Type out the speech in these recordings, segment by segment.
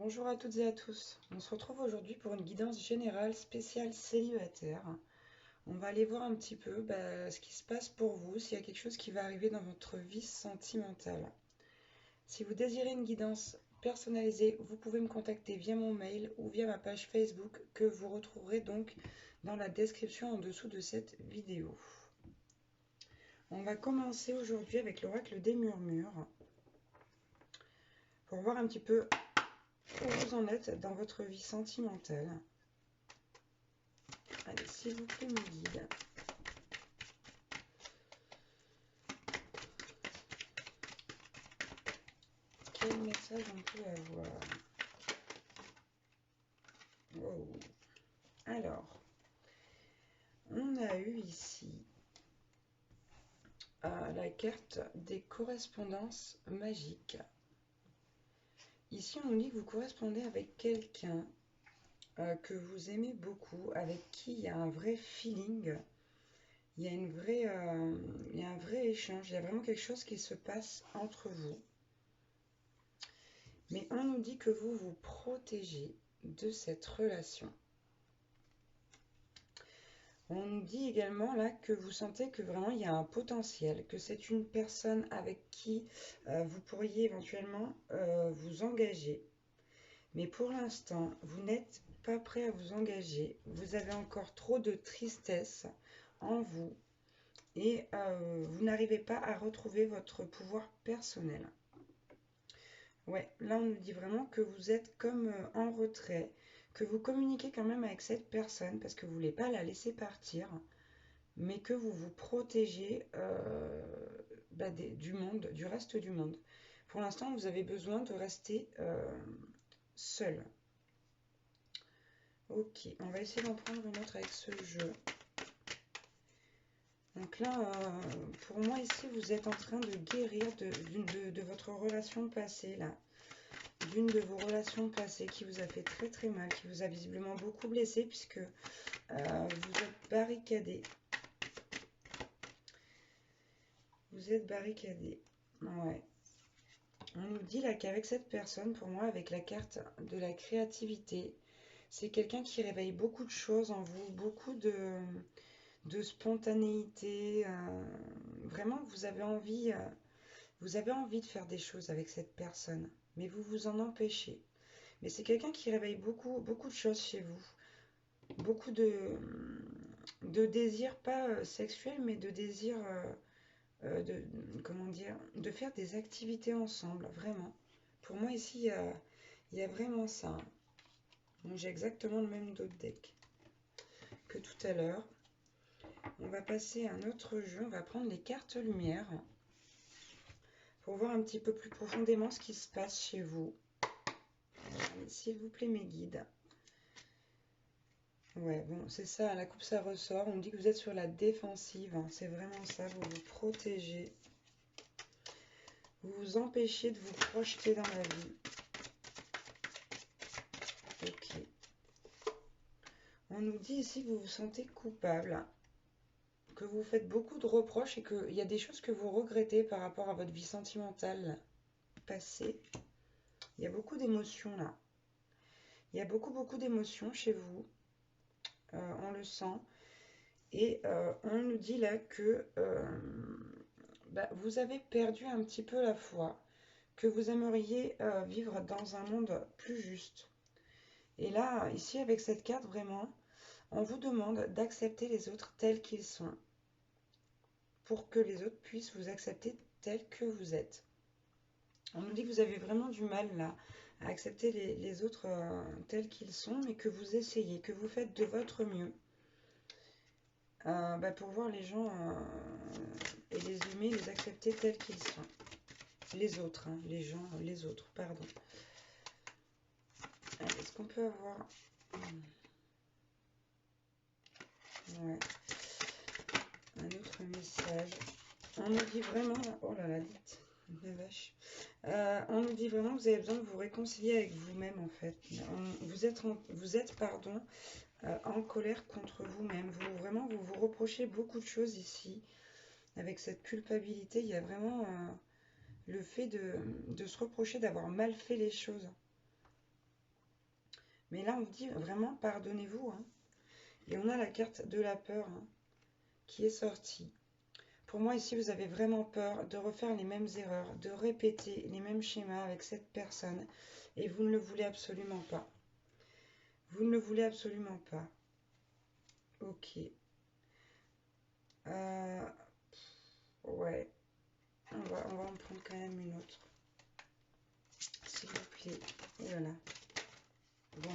Bonjour à toutes et à tous. On se retrouve aujourd'hui pour une guidance générale spéciale célibataire. On va aller voir un petit peu ce qui se passe pour vous, s'il y a quelque chose qui va arriver dans votre vie sentimentale. Si vous désirez une guidance personnalisée, vous pouvez me contacter via mon mail ou via ma page Facebook que vous retrouverez donc dans la description en dessous de cette vidéo. On va commencer aujourd'hui avec l'oracle des murmures pour voir un petit peu où vous en êtes dans votre vie sentimentale. Allez, s'il vous plaît, mes guides. Quel message on peut avoir? Wow. Alors, on a eu ici la carte des correspondances magiques. Ici, on nous dit que vous correspondez avec quelqu'un que vous aimez beaucoup, avec qui il y a un vrai feeling, il y a il y a un vrai échange, il y a vraiment quelque chose qui se passe entre vous. Mais on nous dit que vous vous protégez de cette relation. On nous dit également là que vous sentez que vraiment il y a un potentiel, que c'est une personne avec qui vous pourriez éventuellement vous engager. Mais pour l'instant, vous n'êtes pas prêt à vous engager. Vous avez encore trop de tristesse en vous et vous n'arrivez pas à retrouver votre pouvoir personnel. Ouais, là on nous dit vraiment que vous êtes comme en retrait, que vous communiquez quand même avec cette personne parce que vous ne voulez pas la laisser partir, mais que vous vous protégez du monde, du reste du monde. Pour l'instant, vous avez besoin de rester seul. Ok, on va essayer d'en prendre une autre avec ce jeu. Donc là, pour moi ici, vous êtes en train de guérir de votre relation passée, là. D'une de vos relations passées qui vous a fait très très mal, qui vous a visiblement beaucoup blessé, puisque vous êtes barricadé. Vous êtes barricadé. Ouais. On nous dit là qu'avec cette personne, pour moi, avec la carte de la créativité, c'est quelqu'un qui réveille beaucoup de choses en vous, beaucoup de spontanéité. Vraiment, vous avez envie de faire des choses avec cette personne, mais vous vous en empêchez. Mais c'est quelqu'un qui réveille beaucoup, beaucoup de choses chez vous. Beaucoup de désirs, pas sexuels, mais de désirs, comment dire, de faire des activités ensemble, vraiment. Pour moi, ici, il y a vraiment ça. Donc, j'ai exactement le même dos de deck que tout à l'heure. On va passer à un autre jeu. On va prendre les cartes lumière pour voir un petit peu plus profondément ce qui se passe chez vous. S'il vous plaît, mes guides. Ouais, bon, c'est ça, la coupe, ça ressort. On dit que vous êtes sur la défensive. Hein, c'est vraiment ça, vous vous protégez. Vous vous empêchez de vous projeter dans la vie. Ok. On nous dit ici que vous vous sentez coupable, que vous faites beaucoup de reproches et qu'il y a des choses que vous regrettez par rapport à votre vie sentimentale passée. Il y a beaucoup d'émotions là. Il y a beaucoup, beaucoup d'émotions chez vous. On le sent. Et on nous dit là que vous avez perdu un petit peu la foi, que vous aimeriez vivre dans un monde plus juste. Et là, ici, avec cette carte, vraiment, on vous demande d'accepter les autres tels qu'ils sont, pour que les autres puissent vous accepter tels que vous êtes. On nous dit que vous avez vraiment du mal là à accepter les autres tels qu'ils sont, mais que vous essayez, que vous faites de votre mieux pour voir les gens et les aimer, les accepter tels qu'ils sont. Les autres, hein, les gens, les autres, pardon. Est-ce qu'on peut avoir... Ouais. Un autre message. On nous dit vraiment... Oh là là, dites, la vache. On nous dit vraiment que vous avez besoin de vous réconcilier avec vous-même, en fait. Vous êtes en colère contre vous-même. Vraiment, vous vous reprochez beaucoup de choses ici. Avec cette culpabilité, il y a vraiment le fait de se reprocher d'avoir mal fait les choses. Mais là, on vous dit vraiment, pardonnez-vous, hein. Et on a la carte de la peur, hein, qui est sortie. Pour moi, ici, vous avez vraiment peur de refaire les mêmes erreurs, de répéter les mêmes schémas avec cette personne. Et vous ne le voulez absolument pas. Vous ne le voulez absolument pas. Ok. Euh, ouais. On va en prendre quand même une autre. S'il vous plaît. Et voilà. Bon.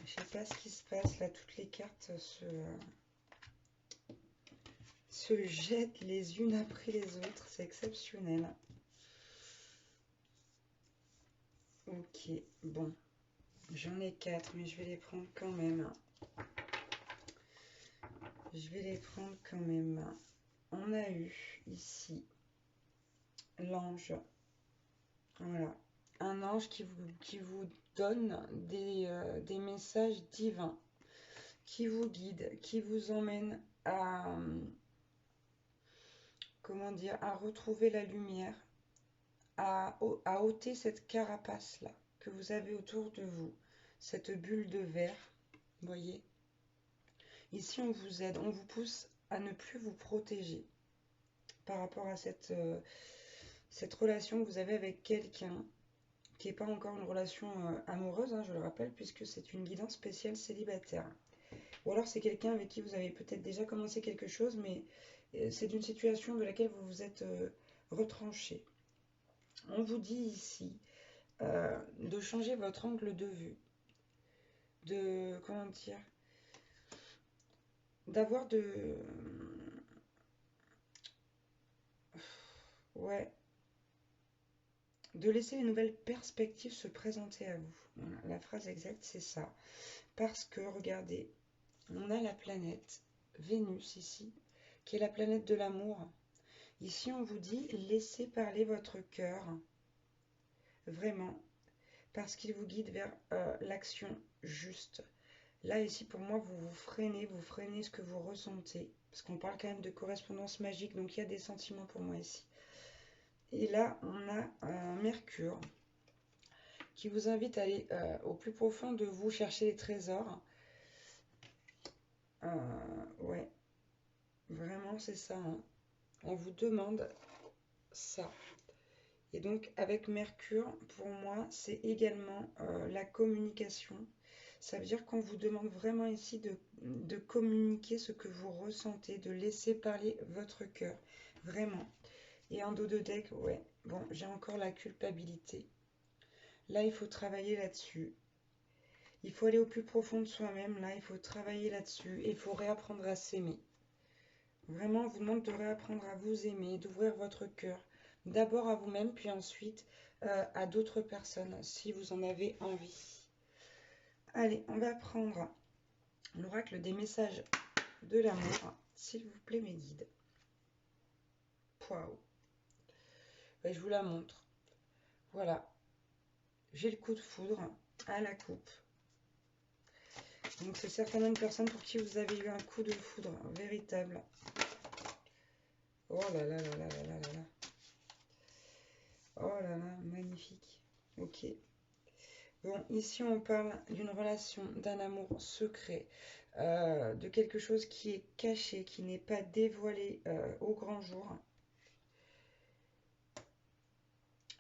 Je sais pas ce qui se passe. Là, toutes les cartes se jettent les unes après les autres. C'est exceptionnel. Ok. Bon. J'en ai 4, mais je vais les prendre quand même. Je vais les prendre quand même. On a eu ici l'ange. Voilà. Un ange qui vous donne des messages divins, qui vous guide, qui vous emmène à, comment dire, à retrouver la lumière, à ôter cette carapace-là que vous avez autour de vous, cette bulle de verre. Vous voyez? Ici, on vous aide, on vous pousse à ne plus vous protéger par rapport à cette relation que vous avez avec quelqu'un qui n'est pas encore une relation amoureuse, hein, je le rappelle, puisque c'est une guidance spéciale célibataire. Ou alors c'est quelqu'un avec qui vous avez peut-être déjà commencé quelque chose, mais c'est une situation de laquelle vous vous êtes retranché. On vous dit ici de changer votre angle de vue, de, comment dire, d'avoir ouais, de laisser une nouvelle perspective se présenter à vous. Voilà, la phrase exacte, c'est ça. Parce que, regardez, on a la planète Vénus ici, qui est la planète de l'amour. Ici, on vous dit, laissez parler votre cœur, vraiment, parce qu'il vous guide vers l'action juste. Là, ici, pour moi, vous freinez ce que vous ressentez, parce qu'on parle quand même de correspondance magique, donc il y a des sentiments pour moi ici. Et là, on a un Mercure qui vous invite à aller au plus profond de vous chercher les trésors. Ouais, vraiment, c'est ça, hein. On vous demande ça. Et donc, avec Mercure, pour moi, c'est également la communication. Ça veut dire qu'on vous demande vraiment ici de communiquer ce que vous ressentez, de laisser parler votre cœur. Vraiment. Et en dos de deck, ouais. Bon, j'ai encore la culpabilité. Là, il faut travailler là-dessus. Il faut aller au plus profond de soi-même. Là, il faut travailler là-dessus. Et il faut réapprendre à s'aimer. Vraiment, on vous demande de réapprendre à vous aimer, d'ouvrir votre cœur. D'abord à vous-même, puis ensuite à d'autres personnes, si vous en avez envie. Allez, on va prendre l'oracle des messages de l'amour. S'il vous plaît, mes guides. Waouh. Je vous la montre. Voilà. J'ai le coup de foudre à la coupe. Donc c'est certainement une personne pour qui vous avez eu un coup de foudre véritable. Oh là là là là là là là là. Oh là là, magnifique. Ok. Bon, ici on parle d'une relation, d'un amour secret, de quelque chose qui est caché, qui n'est pas dévoilé au grand jour.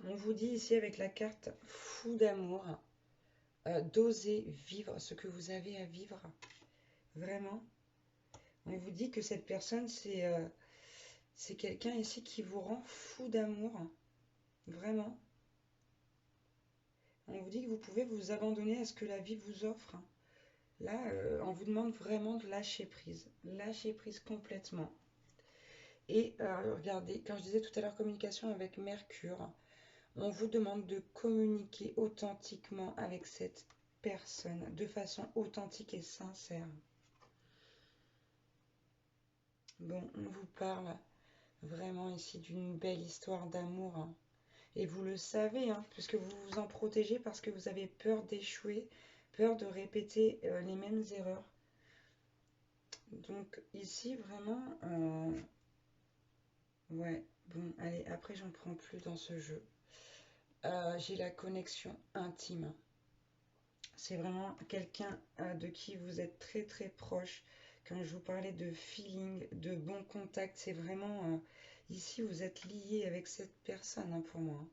On vous dit ici avec la carte fou d'amour, d'oser vivre ce que vous avez à vivre. Vraiment. On vous dit que cette personne, c'est quelqu'un ici qui vous rend fou d'amour. Vraiment. On vous dit que vous pouvez vous abandonner à ce que la vie vous offre. Là, on vous demande vraiment de lâcher prise. Lâcher prise complètement. Et regardez, quand je disais tout à l'heure communication avec Mercure, on vous demande de communiquer authentiquement avec cette personne, de façon authentique et sincère. Bon, on vous parle vraiment ici d'une belle histoire d'amour, hein. Et vous le savez, hein, puisque vous vous en protégez parce que vous avez peur d'échouer, peur de répéter les mêmes erreurs. Donc ici, vraiment, ouais, bon, allez, après j'en prends plus dans ce jeu. J'ai la connexion intime. C'est vraiment quelqu'un de qui vous êtes très très proche. Quand je vous parlais de feeling, de bon contact, c'est vraiment ici vous êtes lié avec cette personne hein, pour moi.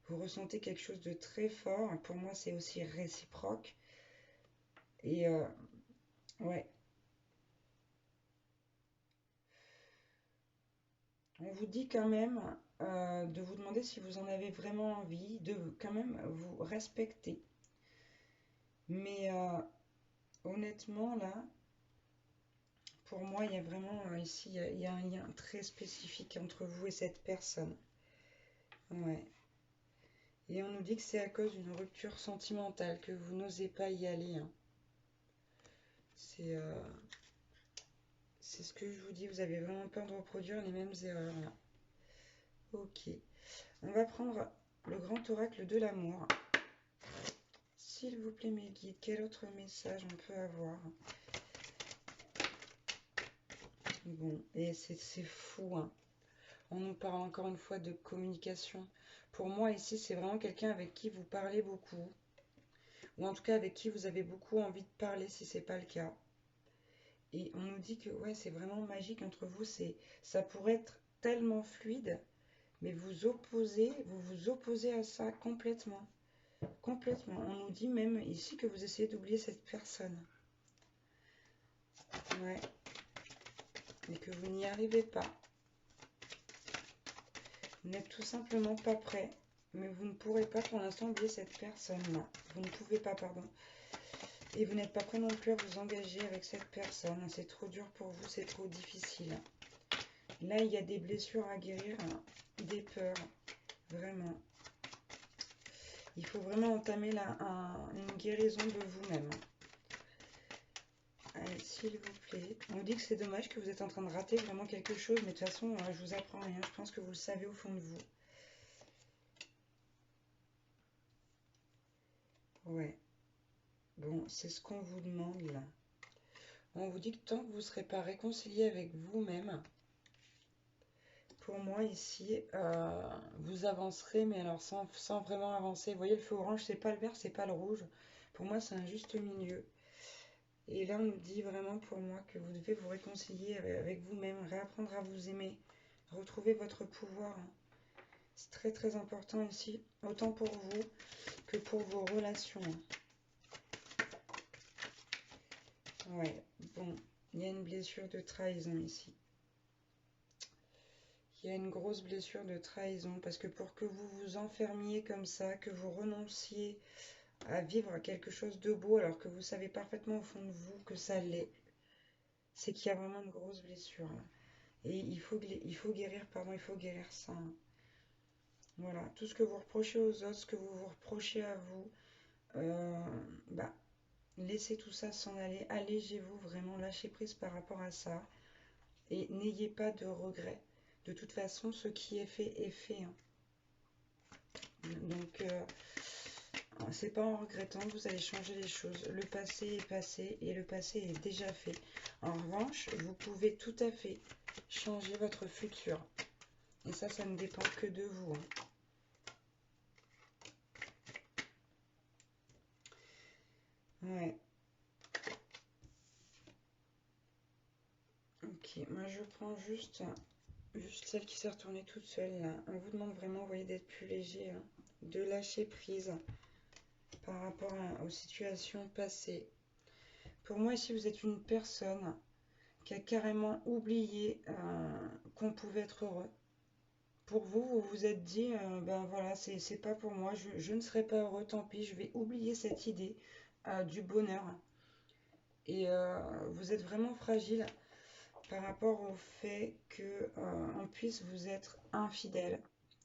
Vous ressentez quelque chose de très fort. Pour moi, c'est aussi réciproque. Et ouais, on vous dit quand même de vous demander si vous en avez vraiment envie, de quand même vous respecter. Mais honnêtement, là, pour moi, il y a vraiment ici, il y a un lien très spécifique entre vous et cette personne. Ouais. Et on nous dit que c'est à cause d'une rupture sentimentale que vous n'osez pas y aller, hein. C'est c'est ce que je vous dis, vous avez vraiment peur de reproduire les mêmes erreurs là. Ok. On va prendre le grand oracle de l'amour. S'il vous plaît, mes guides, quel autre message on peut avoir? Bon, et c'est fou, hein. On nous parle encore une fois de communication. Pour moi, ici, c'est vraiment quelqu'un avec qui vous parlez beaucoup. Ou en tout cas, avec qui vous avez beaucoup envie de parler si c'est pas le cas. Et on nous dit que ouais, c'est vraiment magique entre vous. Ça pourrait être tellement fluide, mais vous vous opposez à ça complètement. Complètement. On nous dit même ici que vous essayez d'oublier cette personne. Ouais. Et que vous n'y arrivez pas. Vous n'êtes tout simplement pas prêt. Mais vous ne pourrez pas pour l'instant oublier cette personne-là. Vous ne pouvez pas, pardon. Et vous n'êtes pas prêt non plus à vous engager avec cette personne. C'est trop dur pour vous, c'est trop difficile. Là, il y a des blessures à guérir, des peurs, vraiment. Il faut vraiment entamer une guérison de vous-même. Allez, s'il vous plaît. On dit que c'est dommage que vous êtes en train de rater vraiment quelque chose, mais de toute façon, je vous apprends rien. Je pense que vous le savez au fond de vous. Ouais. Bon, c'est ce qu'on vous demande là. On vous dit que tant que vous ne serez pas réconcilié avec vous-même, pour moi ici, vous avancerez, mais alors sans vraiment avancer. Vous voyez, le feu orange, c'est pas le vert, c'est pas le rouge. Pour moi, c'est un juste milieu. Et là, on nous dit vraiment pour moi que vous devez vous réconcilier avec vous-même, réapprendre à vous aimer, retrouver votre pouvoir. C'est très très important ici, autant pour vous que pour vos relations. Ouais, bon, il y a une blessure de trahison ici. Il y a une grosse blessure de trahison parce que pour que vous vous enfermiez comme ça, que vous renonciez à vivre quelque chose de beau alors que vous savez parfaitement au fond de vous que ça l'est, c'est qu'il y a vraiment une grosse blessure là. Et il faut guérir, pardon, il faut guérir ça, hein. Voilà, tout ce que vous reprochez aux autres, ce que vous vous reprochez à vous, euh, bah, laissez tout ça s'en aller, allégez-vous vraiment, lâchez prise par rapport à ça et n'ayez pas de regrets. De toute façon, ce qui est fait, hein. Donc, c'est pas en regrettant que vous allez changer les choses. Le passé est passé et le passé est déjà fait. En revanche, vous pouvez tout à fait changer votre futur. Et ça ne dépend que de vous, hein. Ouais. Ok, moi je prends juste celle qui s'est retournée toute seule là. On vous demande vraiment, vous voyez, d'être plus léger, hein, de lâcher prise par rapport aux situations passées. Pour moi ici, vous êtes une personne qui a carrément oublié qu'on pouvait être heureux. Pour vous, vous vous êtes dit, ben voilà, c'est pas pour moi, je ne serai pas heureux, tant pis, je vais oublier cette idée du bonheur. Et vous êtes vraiment fragile par rapport au fait que on puisse vous être infidèle.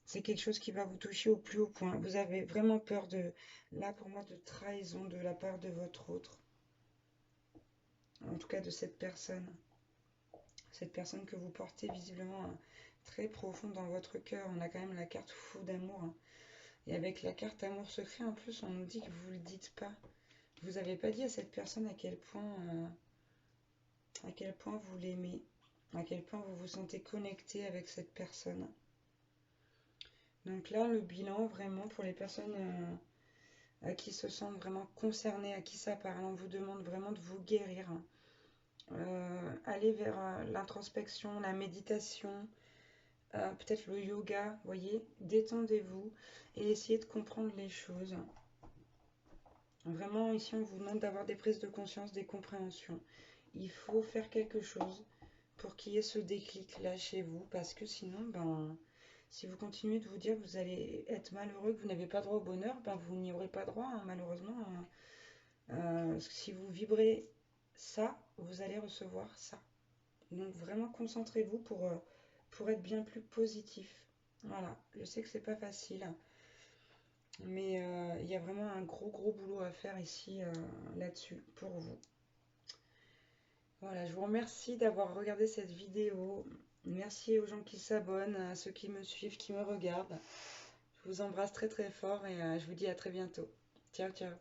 C'est quelque chose qui va vous toucher au plus haut point. Vous avez vraiment peur là pour moi, de trahison de la part de votre autre. En tout cas de cette personne. Cette personne que vous portez visiblement très profond dans votre cœur. On a quand même la carte fou d'amour, hein. Et avec la carte amour secret, en plus, on nous dit que vous ne le dites pas. Vous n'avez pas dit à cette personne à quel point vous l'aimez, à quel point vous vous sentez connecté avec cette personne. Donc là, le bilan, vraiment, pour les personnes qui se sentent vraiment concernés, à qui ça parle. On vous demande vraiment de vous guérir. Allez vers l'introspection, la méditation, peut-être le yoga, voyez, détendez-vous et essayez de comprendre les choses. Vraiment, ici, on vous demande d'avoir des prises de conscience, des compréhensions. Il faut faire quelque chose pour qu'il y ait ce déclic là chez vous, parce que sinon, ben, si vous continuez de vous dire que vous allez être malheureux, que vous n'avez pas droit au bonheur, ben, vous n'y aurez pas droit, hein, malheureusement. Si vous vibrez ça, vous allez recevoir ça. Donc vraiment concentrez-vous pour être bien plus positif. Voilà, je sais que c'est pas facile, mais il y a vraiment un gros boulot à faire ici là-dessus pour vous. Voilà, je vous remercie d'avoir regardé cette vidéo. Merci aux gens qui s'abonnent, à ceux qui me suivent, qui me regardent. Je vous embrasse très fort et je vous dis à très bientôt. Ciao, ciao.